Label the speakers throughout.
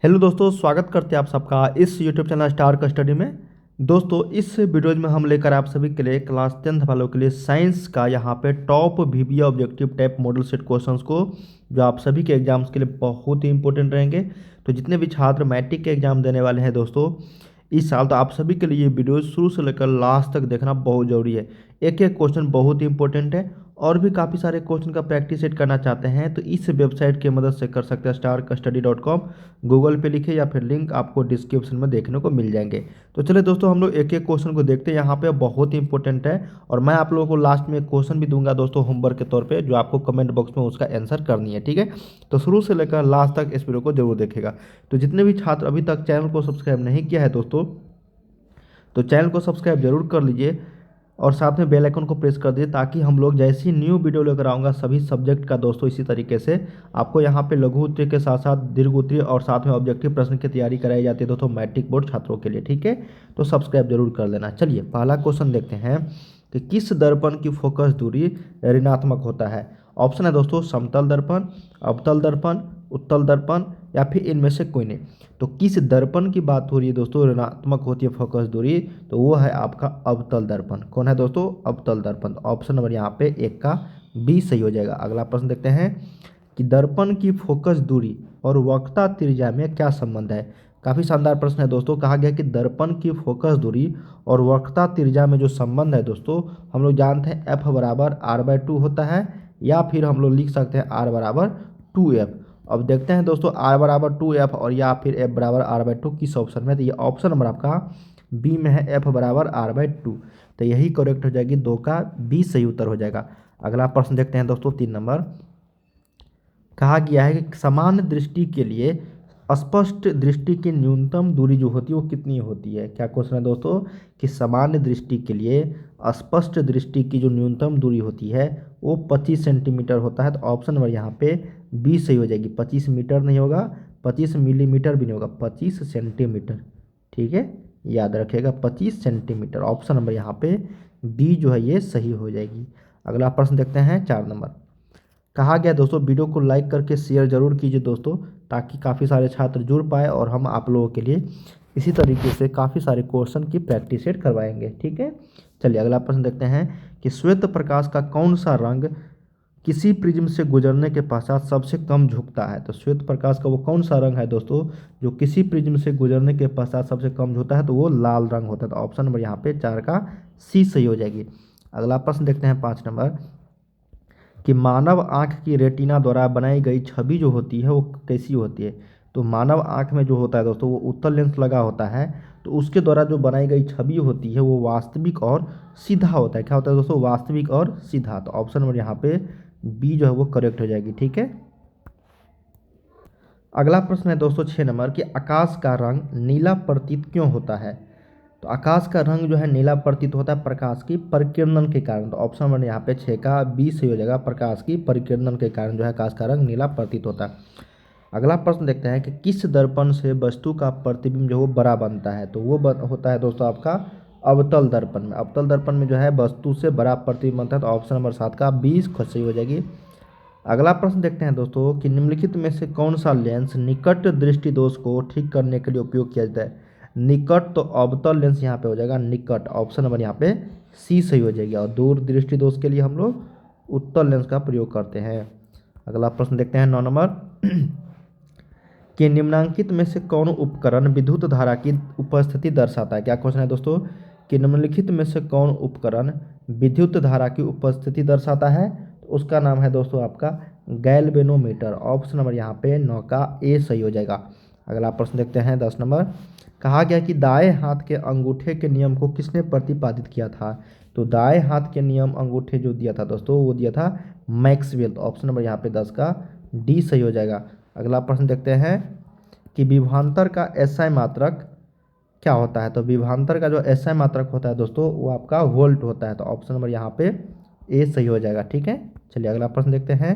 Speaker 1: Hello दोस्तों, स्वागत करते हैं आप सबका इस यूट्यूब चैनल स्टार कस्टडी में। दोस्तों, इस वीडियो में हम लेकर आप सभी के लिए क्लास 10th वालों के लिए साइंस का यहाँ पे top वीवीए objective type model set questions को, जो आप सभी के एग्जाम्स के लिए बहुत ही इंपॉर्टेंट रहेंगे। तो जितने भी छात्र मैट्रिक के एग्जाम देने वाले हैं दोस्तों इस साल, तो आप सभी के लिए ये वीडियो शुरू से लेकर लास्ट तक देखना बहुत ज़रूरी है। एक एक क्वेश्चन बहुत ही इंपॉर्टेंट है और भी काफ़ी सारे क्वेश्चन का प्रैक्टिस सेट करना चाहते हैं तो इस वेबसाइट की मदद से कर सकते हैं। starkstudy.com गूगल पे लिखे या फिर लिंक आपको डिस्क्रिप्शन में देखने को मिल जाएंगे। तो चलिए दोस्तों, हम लोग एक एक क्वेश्चन को देखते हैं। यहाँ पे बहुत ही इंपॉर्टेंट है और मैं आप लोगों को लास्ट में एक क्वेश्चन भी दूंगा दोस्तों होमवर्क के तौर पे, जो आपको कमेंट बॉक्स में उसका आंसर करनी है। ठीक है, तो शुरू से लेकर लास्ट तक इस वीडियो को जरूर देखेगा। तो जितने भी छात्र अभी तक चैनल को सब्सक्राइब नहीं किया है दोस्तों, तो चैनल को सब्सक्राइब जरूर कर लीजिए और साथ में बेल आइकन को प्रेस कर दीजिए, ताकि हम लोग जैसी न्यू वीडियो लेकर आऊँगा सभी सब्जेक्ट का दोस्तों इसी तरीके से आपको यहाँ पे लघु उत्तरीय के साथ साथ दीर्घ उत्तरीय और साथ में ऑब्जेक्टिव प्रश्न की तैयारी कराई जाती है दोस्तों मैट्रिक बोर्ड छात्रों के लिए। ठीक है, तो सब्सक्राइब जरूर कर लेना। चलिए पहला क्वेश्चन देखते हैं कि किस दर्पण की फोकस दूरी ऋणात्मक होता है। ऑप्शन है दोस्तों समतल दर्पण, अवतल दर्पण, उत्तल दर्पण या फिर इनमें से कोई नहीं। तो किस दर्पण की बात हो रही है दोस्तों ऋणात्मक होती है फोकस दूरी, तो वो है आपका अवतल दर्पण। कौन है दोस्तों? अवतल दर्पण। ऑप्शन नंबर यहाँ पे एक का बी सही हो जाएगा। अगला प्रश्न देखते हैं कि दर्पण की फोकस दूरी और वक्रता त्रिज्या में क्या संबंध है। काफ़ी शानदार प्रश्न है दोस्तों। कहा गया कि दर्पण की फोकस दूरी और वक्रता त्रिज्या में जो संबंध है दोस्तों, हम लोग जानते हैं एफ बराबर r/2 होता है, या फिर हम लोग लिख सकते हैं r बराबर 2f। अब देखते हैं दोस्तों r बराबर 2f और या फिर f बराबर r/2 किस ऑप्शन में। तो ये ऑप्शन नंबर आपका बी में है, f बराबर r/2। तो यही करेक्ट हो जाएगी, 2 का बी सही उत्तर हो जाएगा। अगला प्रश्न देखते हैं दोस्तों 3 नंबर। कहा गया है कि सामान्य दृष्टि के लिए स्पष्ट दृष्टि की न्यूनतम दूरी जो होती है वो कितनी होती है। क्या क्वेश्चन है दोस्तों कि सामान्य दृष्टि के लिए स्पष्ट दृष्टि की जो न्यूनतम दूरी होती है वो 25 सेंटीमीटर होता है। तो ऑप्शन नंबर यहाँ पे बी सही हो जाएगी। 25 मीटर नहीं होगा, 25 मिलीमीटर भी नहीं होगा, 25 सेंटीमीटर। ठीक है, याद रखिएगा 25 सेंटीमीटर। ऑप्शन नंबर यहाँ पे बी जो है ये सही हो जाएगी। अगला प्रश्न देखते हैं 4 नंबर। कहा गया दोस्तों वीडियो को लाइक करके शेयर जरूर कीजिए दोस्तों, ताकि काफ़ी सारे छात्र जुड़ पाए और हम आप लोगों के लिए इसी तरीके से काफ़ी सारे क्वेश्चन की प्रैक्टिस सेट करवाएंगे। ठीक है, चलिए अगला प्रश्न देखते हैं कि श्वेत प्रकाश का कौन सा रंग किसी प्रिज्म से गुजरने के पश्चात सबसे कम झुकता है। तो श्वेत प्रकाश का वो कौन सा रंग है दोस्तों जो किसी प्रिज्म से गुजरने के पश्चात सबसे कम झुकता है, तो वो लाल रंग होता है। तो ऑप्शन नंबर यहाँ पे 4 का सी सही हो जाएगी। अगला प्रश्न देखते हैं 5 नंबर कि मानव आँख की रेटिना द्वारा बनाई गई छवि जो होती है वो कैसी होती है। तो मानव आँख में जो होता है दोस्तों वो उत्तल लेंस लगा होता है, तो उसके द्वारा जो बनाई गई छवि होती है वो वास्तविक और सीधा होता है। क्या होता है दोस्तों? वास्तविक और सीधा। तो ऑप्शन नंबर यहाँ पे बी जो है वो करेक्ट हो जाएगी। ठीक है, अगला प्रश्न है दोस्तों 6 नंबर कि आकाश का रंग नीला प्रतीत क्यों होता है। तो आकाश का रंग जो है नीला प्रतीत होता है प्रकाश की परिकिरणन के कारण। तो ऑप्शन नंबर यहाँ पे 6 का बी सही हो जाएगा। प्रकाश की परिकिरणन के कारण जो है आकाश का रंग नीला प्रतीत होता है। अगला प्रश्न देखते हैं कि किस दर्पण से वस्तु का प्रतिबिंब जो है वो बड़ा बनता है। तो वो होता है दोस्तों आपका अवतल दर्पण में। अवतल दर्पण में जो है वस्तु से बड़ा प्रतिबिंब बनता है। तो ऑप्शन नंबर 7 का 20 सही हो जाएगी। अगला प्रश्न देखते हैं दोस्तों कि निम्नलिखित में से कौन सा लेंस निकट दृष्टि दोष को ठीक करने के लिए उपयोग किया जाता है। निकट, तो अवतल लेंस यहाँ पे हो जाएगा निकट। ऑप्शन नंबर यहाँ पे सी सही हो जाएगी। और दूर दृष्टि दोष के लिए हम लोग उत्तल लेंस का प्रयोग करते हैं। अगला प्रश्न देखते हैं 9 नंबर कि निम्नांकित में से कौन उपकरण विद्युत धारा की उपस्थिति दर्शाता है। क्या क्वेश्चन है दोस्तों कि निम्नलिखित में से कौन उपकरण विद्युत धारा की उपस्थिति दर्शाता है। तो उसका नाम है दोस्तों आपका गैल्वेनोमीटर। ऑप्शन नंबर यहाँ पे 9 का ए सही हो जाएगा। अगला प्रश्न देखते हैं 10 नंबर। कहा गया कि दाएं हाथ के अंगूठे के नियम को किसने प्रतिपादित किया था। तो दाएं हाथ के नियम अंगूठे जो दिया था दोस्तों वो दिया था मैक्सवेल। तो ऑप्शन नंबर यहाँ पे 10 का डी सही हो जाएगा। अगला प्रश्न देखते हैं कि विभवांतर का एसआई मात्रक क्या होता है। तो विभवांतर का जो एसआई मात्रक होता है दोस्तों वो आपका वोल्ट होता है। तो ऑप्शन नंबर यहाँ पे ए सही हो जाएगा। ठीक है, चलिए अगला प्रश्न देखते हैं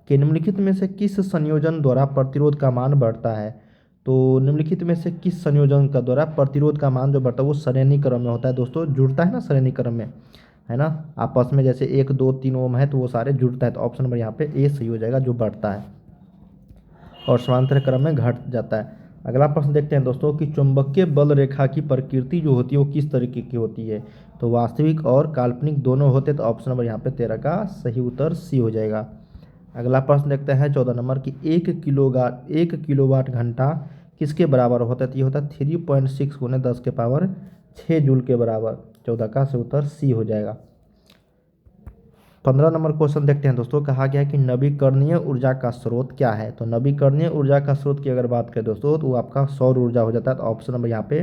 Speaker 1: कि निम्नलिखित में से किस संयोजन द्वारा प्रतिरोध का मान बढ़ता है। तो निम्नलिखित में से किस संयोजन का द्वारा प्रतिरोध का मान जो बढ़ता है वो श्रेणी क्रम में होता है दोस्तों। जुड़ता है ना श्रेणी क्रम में, है ना, आपस में जैसे 1 2 3 ओम है तो वो सारे जुड़ता है। तो ऑप्शन नंबर यहाँ पे ए सही हो जाएगा, जो बढ़ता है और समांतर क्रम में घट जाता है। अगला प्रश्न देखते हैं दोस्तों कि चुंबकीय बल रेखा की प्रकृति जो होती है वो किस तरीके की होती है। तो वास्तविक और काल्पनिक दोनों होते, तो ऑप्शन नंबर यहाँ पे 13 का सही उत्तर सी हो जाएगा। अगला प्रश्न देखते हैं 14 नंबर की 1 किलोवाट घंटा किसके बराबर होता है। तो ये होता है 3.6 गुने 10 के पावर 6 जूल के बराबर। 14 का सही उत्तर सी हो जाएगा। 15 नंबर क्वेश्चन देखते हैं दोस्तों, कहा गया है कि नवीकरणीय ऊर्जा का स्रोत क्या है। तो नवीकरणीय ऊर्जा का स्रोत की अगर बात करें दोस्तों तो वो आपका सौर ऊर्जा हो जाता है। तो ऑप्शन नंबर यहाँ पे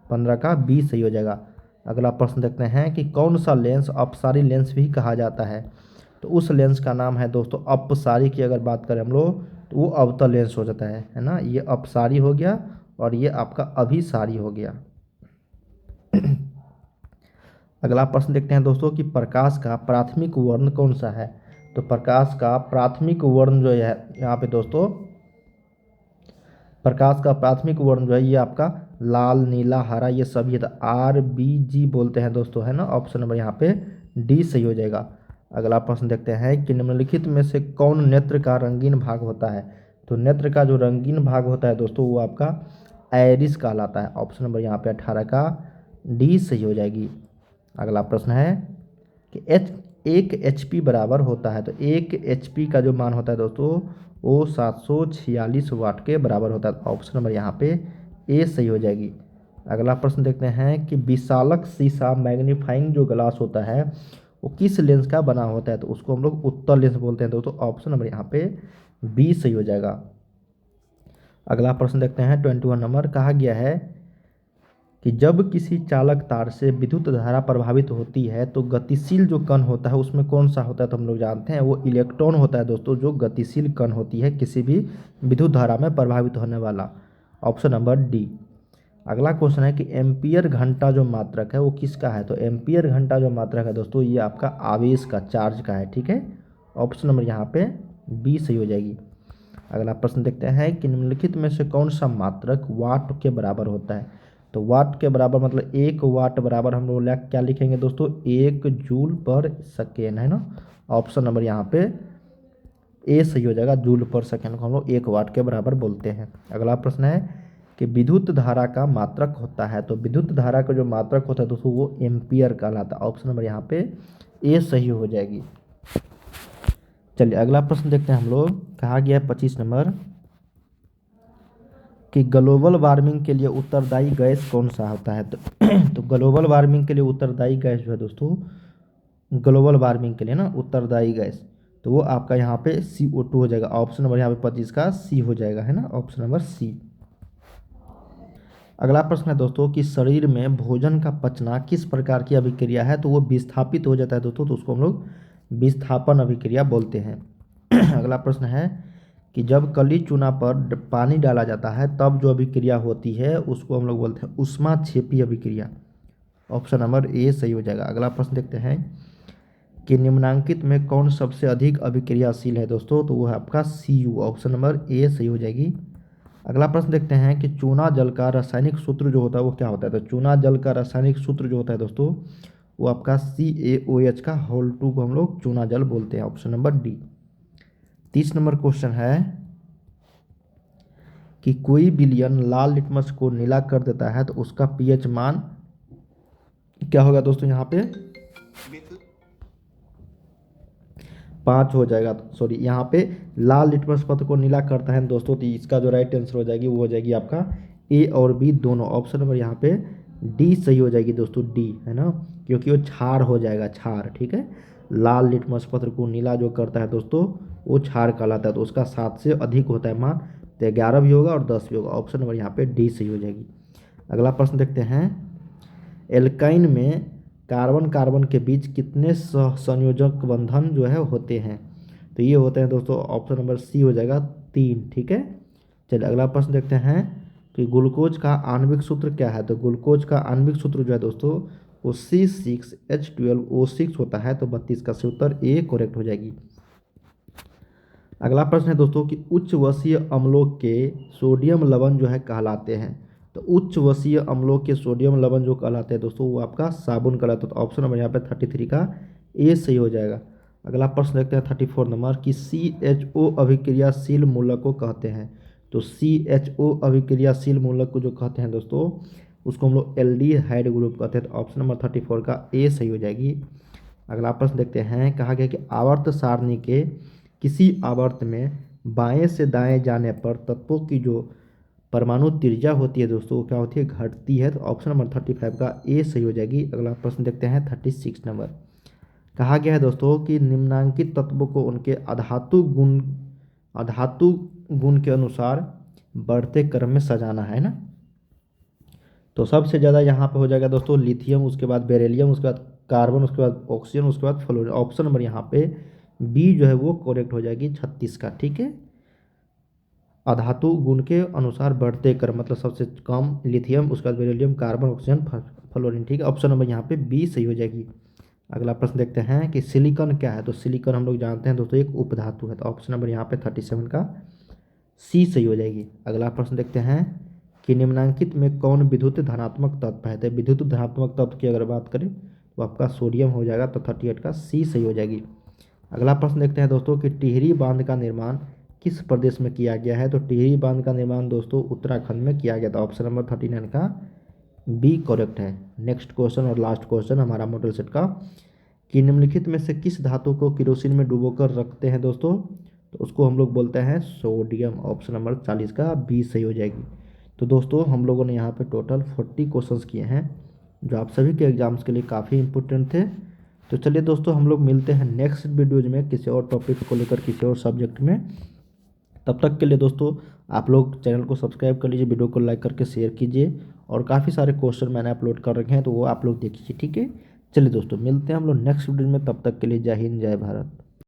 Speaker 1: 15 का बी सही हो जाएगा। अगला प्रश्न देखते हैं कि कौन सा लेंस अपसारी लेंस भी कहा जाता है। तो उस लेंस का नाम है दोस्तों अपसारी। की अगर बात करें हम लोग तो वो अवतल लेंस हो जाता है ना। ये अपसारी हो गया और ये आपका अभिसारी हो गया। अगला प्रश्न देखते हैं दोस्तों कि प्रकाश का प्राथमिक वर्ण कौन सा है। तो प्रकाश का प्राथमिक वर्ण जो है यहाँ पे दोस्तों, प्रकाश का प्राथमिक वर्ण जो है ये आपका लाल, नीला, हरा, ये सभी है। तो RBG बोलते हैं दोस्तों, है ना। ऑप्शन नंबर यहाँ पे डी सही हो जाएगा। अगला प्रश्न देखते हैं कि निम्नलिखित में से कौन नेत्र का रंगीन भाग होता है। तो नेत्र का जो रंगीन भाग होता है दोस्तों वो आपका आइरिस कहलाता है। ऑप्शन नंबर यहाँ पे 18 का डी सही हो जाएगी। अगला प्रश्न है कि 1 HP बराबर होता है। तो 1 HP का जो मान होता है दोस्तों वो 746 वाट के बराबर होता है। ऑप्शन नंबर यहाँ पे ए सही हो जाएगी। अगला प्रश्न देखते हैं कि विशालक शीशा मैग्नीफाइंग जो ग्लास होता है वो किस लेंस का बना होता है। तो उसको हम लोग उत्तल लेंस बोलते हैं दोस्तों। ऑप्शन नंबर यहाँ पे बी सही हो जाएगा। अगला प्रश्न देखते हैं 21 नंबर, कहा गया है कि जब किसी चालक तार से विद्युत धारा प्रभावित होती है तो गतिशील जो कण होता है उसमें कौन सा होता है। तो हम लोग जानते हैं वो इलेक्ट्रॉन होता है दोस्तों, जो गतिशील कण होती है किसी भी विद्युत धारा में प्रभावित होने वाला। Option number D. अगला क्वेश्चन है कि एम्पियर घंटा जो मात्रक है वो किसका है। तो एम्पियर घंटा जो मात्रक है दोस्तों ये आपका आवेश का, चार्ज का है, ठीक है। ऑप्शन नंबर यहाँ पे बी सही हो जाएगी। अगला प्रश्न देखते हैं कि निम्नलिखित में से कौन सा मात्रक वाट के बराबर होता है। तो वाट के बराबर मतलब 1 वाट बराबर हम लोग क्या लिखेंगे दोस्तों, 1 जूल पर सेकेंड, है ना। ऑप्शन नंबर यहाँ पे ए सही हो जाएगा। जूल पर सेकेंड को हम लोग 1 वाट के बराबर बोलते हैं। अगला प्रश्न है कि विद्युत धारा का मात्रक होता है। तो विद्युत धारा का जो मात्रक होता है दोस्तों वो एम्पियर कहलाता है। ऑप्शन नंबर यहाँ पे ए सही हो जाएगी। चलिए अगला प्रश्न देखते हैं हम लोग, कहा गया है 25 नंबर कि ग्लोबल वार्मिंग के लिए उत्तरदायी गैस कौन सा होता है। तो ग्लोबल वार्मिंग के लिए उत्तरदायी गैस जो है दोस्तों, ग्लोबल वार्मिंग के लिए ना उत्तरदायी गैस, तो वो आपका यहाँ पे CO2 हो जाएगा। ऑप्शन नंबर यहाँ पे 25 का सी हो जाएगा, है ना। Option number C. अगला प्रश्न है दोस्तों कि शरीर में भोजन का पचना किस प्रकार की अभिक्रिया है। तो वो विस्थापित हो जाता है दोस्तों, तो उसको हम लोग विस्थापन अभिक्रिया बोलते हैं। अगला प्रश्न है कि जब कली चूना पर पानी डाला जाता है तब जो अभिक्रिया होती है उसको हम लोग बोलते हैं ऊष्माक्षेपी अभिक्रिया। ऑप्शन नंबर ए सही हो जाएगा। अगला प्रश्न देखते हैं कि निम्नांकित में कौन सबसे अधिक अभिक्रियाशील है दोस्तों। तो वो है आपका Cu। ऑप्शन नंबर ए सही हो जाएगी। अगला प्रश्न देखते हैं कि चूना जल का रासायनिक सूत्र जो होता है वो क्या होता है। तो चूना जल का रासायनिक सूत्र जो होता है दोस्तों वो आपका CaOH का होल 2 को हम लोग चूना जल बोलते हैं। Option number D. 30 number question है कि कोई विलयन लाल लिटमस को नीला कर देता है तो उसका pH मान क्या होगा दोस्तों, यहाँ पे 5 हो जाएगा। सॉरी, यहाँ पे लाल लिटमस पत्र को नीला करता है दोस्तों, तो इसका जो राइट आंसर हो जाएगी वो हो जाएगी आपका ए और बी दोनों। ऑप्शन नंबर यहाँ पे डी सही हो जाएगी दोस्तों, डी, है ना, क्योंकि वो क्षार हो जाएगा, क्षार, ठीक है। लाल लिटमस पत्र को नीला जो करता है दोस्तों वो क्षार कहलाता है। तो उसका 7 से अधिक होता है मान, तो 11 भी होगा और 10 भी होगा। ऑप्शन नंबर यहाँ पे डी सही हो जाएगी। अगला प्रश्न देखते हैं, एल्काइन में कार्बन कार्बन के बीच कितने संयोजक बंधन जो है होते हैं। तो ये होते हैं दोस्तों, ऑप्शन नंबर सी हो जाएगा 3, ठीक है। चलिए अगला प्रश्न देखते हैं कि ग्लूकोज का आणविक सूत्र क्या है। तो ग्लूकोज का आणविक सूत्र जो है दोस्तों वो C6H12O6 होता है। तो 32 का सही उत्तर ए करेक्ट हो जाएगी। अगला प्रश्न है दोस्तों कि उच्च वसीय अम्लों के सोडियम लवण जो है कहलाते हैं। तो उच्च वसीय अम्लों के सोडियम लवण जो कहलाते हैं दोस्तों वो आपका साबुन कहलाता है। तो ऑप्शन नंबर यहाँ पे 33 का ए सही हो जाएगा। अगला प्रश्न देखते हैं 34 नंबर कि CHO अभिक्रियाशील मूलक को कहते हैं। तो CHO अभिक्रियाशील मूलक को जो कहते हैं दोस्तों, उसको हम लोग एल्डिहाइड ग्रुप कहते हैं। तो ऑप्शन नंबर 34 का ए सही हो जाएगी। अगला प्रश्न देखते हैं। कहा गया कि आवर्त सारणी के किसी आवर्त में बाएं से दाएं जाने पर तत्वों की जो परमाणु त्रिज्या होती है दोस्तों, वो क्या होती है, घटती है। तो ऑप्शन नंबर 35 का ए सही हो जाएगी। अगला प्रश्न देखते हैं 36 नंबर। कहा गया है दोस्तों कि निम्नांकित तत्वों को उनके अधातु गुण के अनुसार बढ़ते क्रम में सजाना है ना। तो सबसे ज़्यादा यहाँ पे हो जाएगा दोस्तों लिथियम, उसके बाद बेरिलियम, उसके बाद कार्बन, उसके बाद ऑक्सीजन, उसके बाद फ्लोरीन। ऑप्शन नंबर यहाँ पे बी जो है वो करेक्ट हो जाएगी 36 का। ठीक है, अधातु गुण के अनुसार बढ़ते क्रम, मतलब सबसे कम लिथियम, उसके बाद बेरिलियम, कार्बन, ऑक्सीजन, फ्लोरीन। ठीक है, ऑप्शन नंबर यहाँ पे बी सही हो जाएगी। अगला प्रश्न देखते हैं कि सिलिकॉन क्या है। तो सिलिकॉन हम लोग जानते हैं दोस्तों एक उपधातु है। तो ऑप्शन नंबर यहाँ पे 37 का सी सही हो जाएगी। अगला प्रश्न देखते हैं कि निम्नांकित में कौन विद्युत धनात्मक तत्व है। तो विद्युत धनात्मक तत्व की अगर बात करें तो आपका सोडियम हो जाएगा। तो 38 का सी सही हो जाएगी। अगला प्रश्न देखते हैं दोस्तों कि टिहरी बांध का निर्माण किस प्रदेश में किया गया है। तो टिहरी बांध का निर्माण दोस्तों उत्तराखंड में किया गया था। ऑप्शन नंबर 39 का बी करेक्ट है। नेक्स्ट क्वेश्चन और लास्ट क्वेश्चन हमारा मॉडल सेट का, कि निम्नलिखित में से किस धातु को किरोसिन में डुबोकर रखते हैं दोस्तों। तो उसको हम लोग बोलते हैं सोडियम। ऑप्शन नंबर 40 का बी सही हो जाएगी। तो दोस्तों हम लोगों ने यहाँ पे टोटल 40 क्वेश्चंस किए हैं, जो आप सभी के एग्जाम्स के लिए काफ़ी इंपॉर्टेंट थे। तो चलिए दोस्तों, हम लोग मिलते हैं नेक्स्ट वीडियोज में किसी और टॉपिक को लेकर, किसी और सब्जेक्ट में। तब तक के लिए दोस्तों आप लोग चैनल को सब्सक्राइब कर लीजिए, वीडियो को लाइक करके शेयर कीजिए, और काफ़ी सारे क्वेश्चन मैंने अपलोड कर रखे हैं तो वो आप लोग देखिए। ठीक है, चलिए दोस्तों मिलते हैं हम लोग नेक्स्ट वीडियो में। तब तक के लिए जय हिंद, जय भारत।